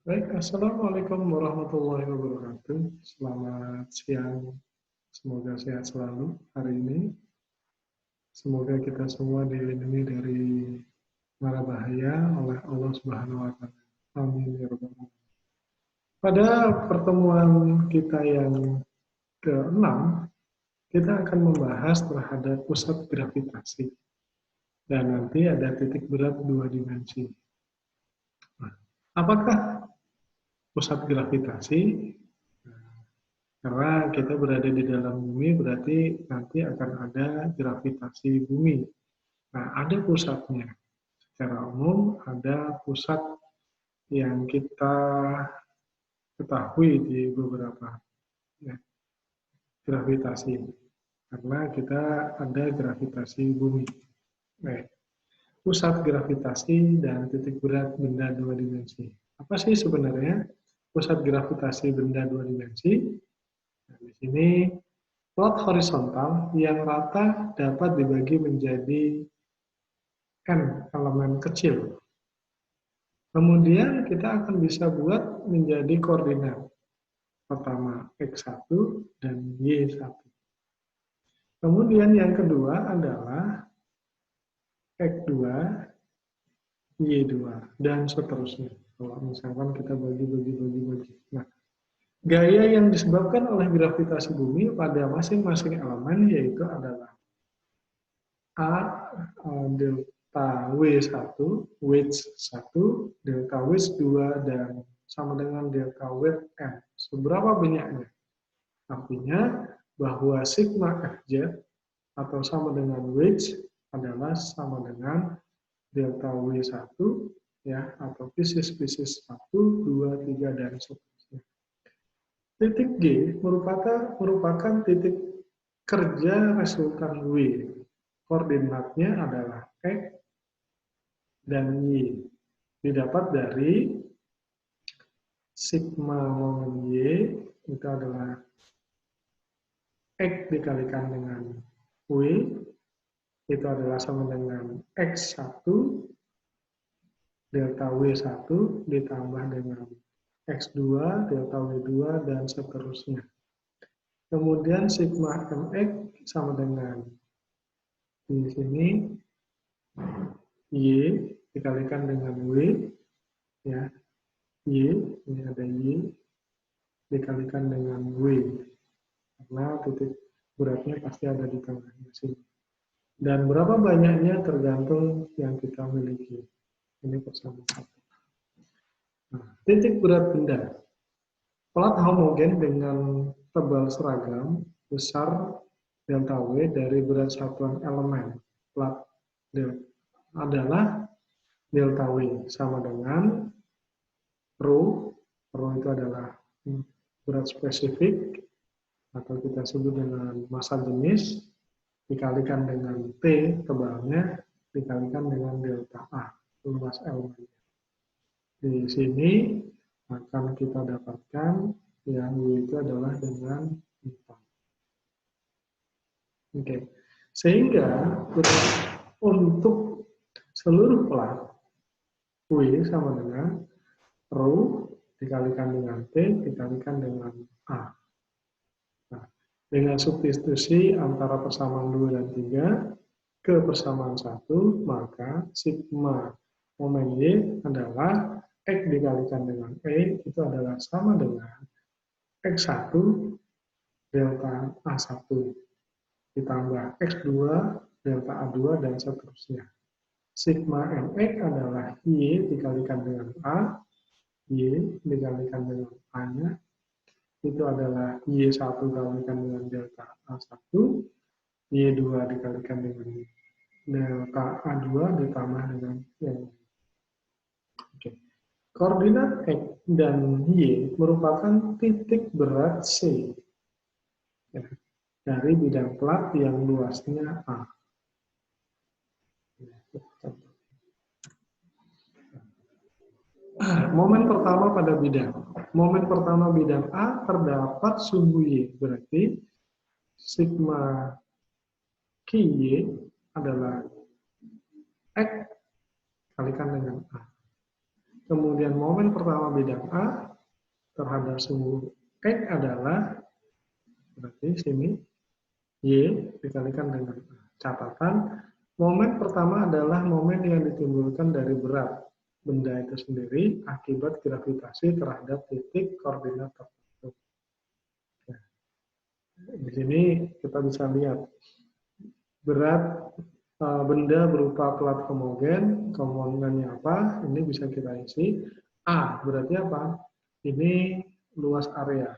Baik, Assalamualaikum warahmatullahi wabarakatuh. Selamat siang, semoga sehat selalu hari ini. Semoga kita semua dilindungi dari mara bahaya oleh Allah Subhanahu wa Ta'ala. Amin ya rabbal alamin. Pada pertemuan kita yang ke-6, kita akan membahas terhadap pusat gravitasi. Dan nanti ada titik berat dua dimensi. Nah, apakah pusat gravitasi? Karena kita berada di dalam bumi, berarti nanti akan ada gravitasi bumi. Nah, ada pusatnya. Secara umum, ada pusat yang kita ketahui di beberapa ya, gravitasi. Karena kita ada gravitasi bumi. Baik. Pusat gravitasi dan titik berat benda dua dimensi. Apa sih sebenarnya pusat gravitasi benda dua dimensi? Nah, di sini plot horizontal yang rata dapat dibagi menjadi n elemen kecil. Kemudian kita akan bisa buat menjadi koordinat. Pertama x1 dan y1. Kemudian yang kedua adalah x2, y2, dan seterusnya. Kalau misalkan kita bagi. Nah, gaya yang disebabkan oleh gravitasi bumi pada masing-masing elemen yaitu adalah A delta W1, wedge 1, delta wedge 2, dan sama dengan delta wedge N. Seberapa banyaknya? Artinya bahwa sigma Fz atau sama dengan wedge adalah sama dengan delta W1 ya, atau fisis 1, 2, 3, dan seterusnya. Titik G merupakan titik kerja resultan W. Koordinatnya adalah X dan Y. Didapat dari sigma momen Y, itu adalah X dikalikan dengan W, itu adalah sama dengan X1, delta W1, ditambah dengan X2, delta W2, dan seterusnya. Kemudian sigma MX sama dengan di sini Y dikalikan dengan W, ya, Y, ini ada Y, dikalikan dengan W, karena titik beratnya pasti ada di tengahnya sini. Dan berapa banyaknya tergantung yang kita miliki. Ini persamaan satu. Nah, titik berat benda. Plat homogen dengan tebal seragam, besar delta W dari berat satuan elemen. Plat adalah delta W sama dengan rho itu adalah berat spesifik atau kita sebut dengan massa jenis dikalikan dengan T tebalnya dikalikan dengan delta A luas elemennya. Di sini akan kita dapatkan yang W itu adalah dengan 4. Oke. Sehingga untuk seluruh plat W sama dengan rho dikalikan dengan T dikalikan dengan A. Nah, dengan substitusi antara persamaan 2 dan 3 ke persamaan 1, maka sigma momen Y adalah X dikalikan dengan E, itu adalah sama dengan X1 delta A1 ditambah X2 delta A2 dan seterusnya. Sigma MX adalah Y dikalikan dengan A, Y dikalikan dengan A-nya, itu adalah Y1 dikalikan dengan delta A1, Y2 dikalikan dengan delta A2 ditambah dengan yang lain. Oke. Koordinat X dan Y merupakan titik berat C ya, dari bidang plat yang luasnya A. Momen pertama pada bidang. Momen pertama bidang A terdapat sumbu Y. Berarti sigma QY adalah X kalikan dengan A. kemudian momen pertama bidang A terhadap sumbu X adalah, berarti sini Y dikalikan dengan A. Catatan, momen pertama adalah momen yang ditimbulkan dari berat benda itu sendiri akibat gravitasi terhadap titik koordinat tertentu. Nah, di sini kita bisa lihat berat benda berupa plat homogen, komponennya apa? Ini bisa kita isi. A berarti apa? Ini luas area.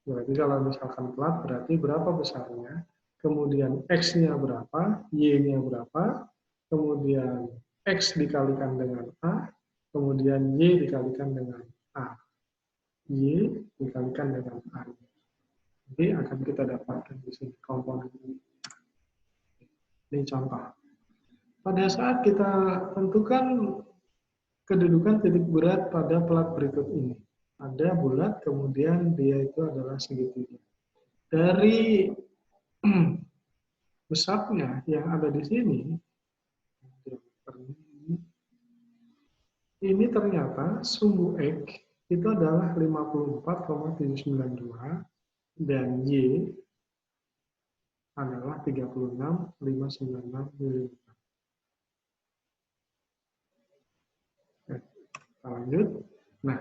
Berarti kalau misalkan plat berarti berapa besarnya, kemudian X-nya berapa, Y-nya berapa, kemudian X dikalikan dengan A, kemudian Y dikalikan dengan A. Y dikalikan dengan A. Jadi akan kita dapatkan di sini komponen ini. Ini contoh. Pada saat kita tentukan kedudukan titik berat pada plat berikut ini. Ada bulat, kemudian dia itu adalah segitiga. Dari besarnya yang ada di sini, ini ternyata sumbu X itu adalah 54,792 dan Y adalah 36,596 mm. Kita lanjut. Nah,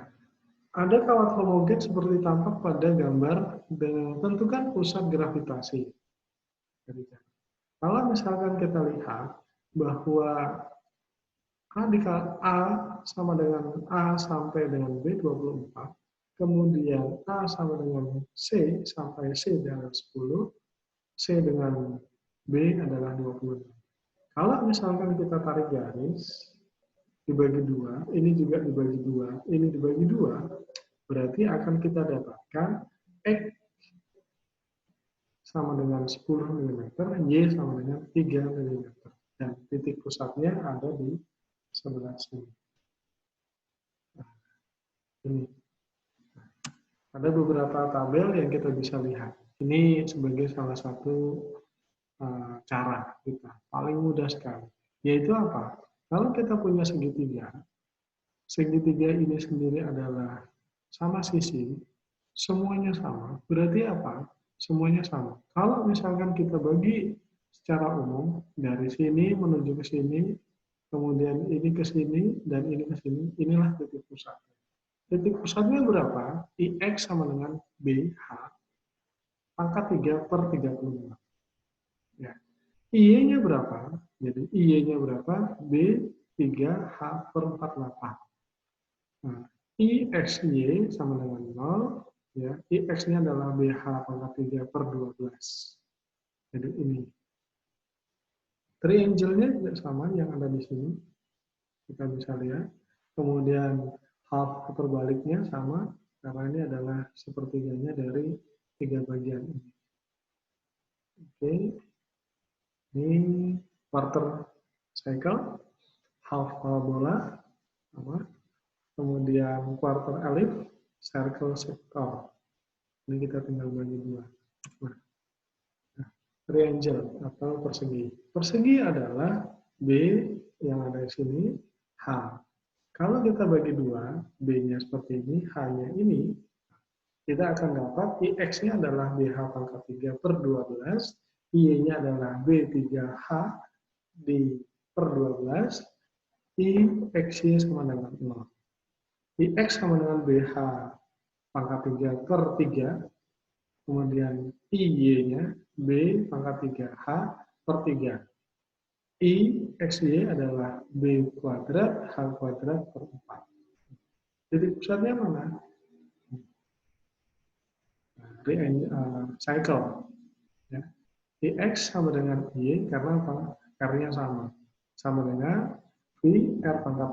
ada kawat homogen seperti tampak pada gambar dengan tentukan pusat gravitasi. Kalau misalkan kita lihat bahwa A sama dengan A sampai dengan B24, kemudian A sama dengan C sampai C adalah 10, C dengan B adalah 20. Kalau misalkan kita tarik garis, dibagi dua, ini juga dibagi dua, ini dibagi dua, berarti akan kita dapatkan X sama dengan 10 mm, Y sama dengan 3 mm. Dan titik pusatnya ada di sebelah sini. Nah, ini. Ada beberapa tabel yang kita bisa lihat. Ini sebagai salah satu cara kita. Paling mudah sekali. Yaitu apa? Kalau kita punya segitiga, segitiga ini sendiri adalah sama sisi, semuanya sama. Berarti apa? Semuanya sama. Kalau misalkan kita bagi secara umum, dari sini menuju ke sini, kemudian ini ke sini, dan ini ke sini, inilah titik pusat. Titik pusatnya berapa? IX sama dengan BH pangkat 3/35. Ya. I-nya berapa? Jadi I-nya berapa? B3H/48. Nah, IXY sama dengan 0. Ya. IX-nya adalah BH pangkat 3/12. Jadi ini. Triangle-nya juga sama yang ada di sini. Kita bisa lihat. Kemudian half keterbaliknya sama, karena ini adalah sepertiganya dari 3 bagian ini. Oke, ini quarter cycle, half parabola, sama. Kemudian quarter ellipse, circle sector. Ini kita tinggal bagi dua. Nah, triangle atau persegi. Persegi adalah B yang ada di sini, H. Kalau kita bagi dua, B-nya seperti ini, H-nya ini, kita akan dapat IX-nya adalah BH pangkat 3/12, Y-nya adalah B3H di per 12, IX-nya sama dengan 0. IX sama dengan BH pangkat 3/3, kemudian IY-nya B pangkat 3H per 3. IXY adalah B kuadrat H kuadrat per 4. Titik pusatnya mana? Cycle. Ya. IX sama dengan Y karena apa? R-nya sama. Sama dengan V R pangkat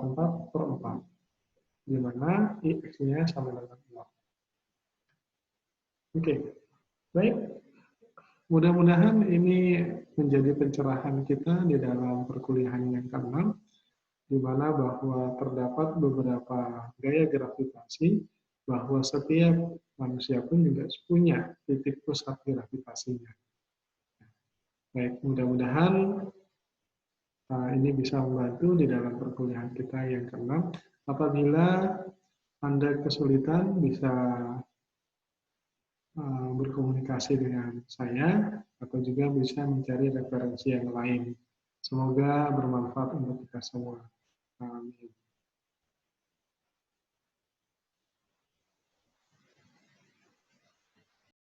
4/4. Di mana IX-nya sama dengan 0. Oke. Baik. Mudah-mudahan ini menjadi pencerahan kita di dalam perkuliahan yang ke-6, di mana bahwa terdapat beberapa gaya gravitasi, bahwa setiap manusia pun juga punya titik pusat gravitasinya. Baik, mudah-mudahan ini bisa membantu di dalam perkuliahan kita yang ke-6. Apabila Anda kesulitan, bisa berkomunikasi dengan saya, atau juga bisa mencari referensi yang lain. Semoga bermanfaat untuk kita semua. Amin.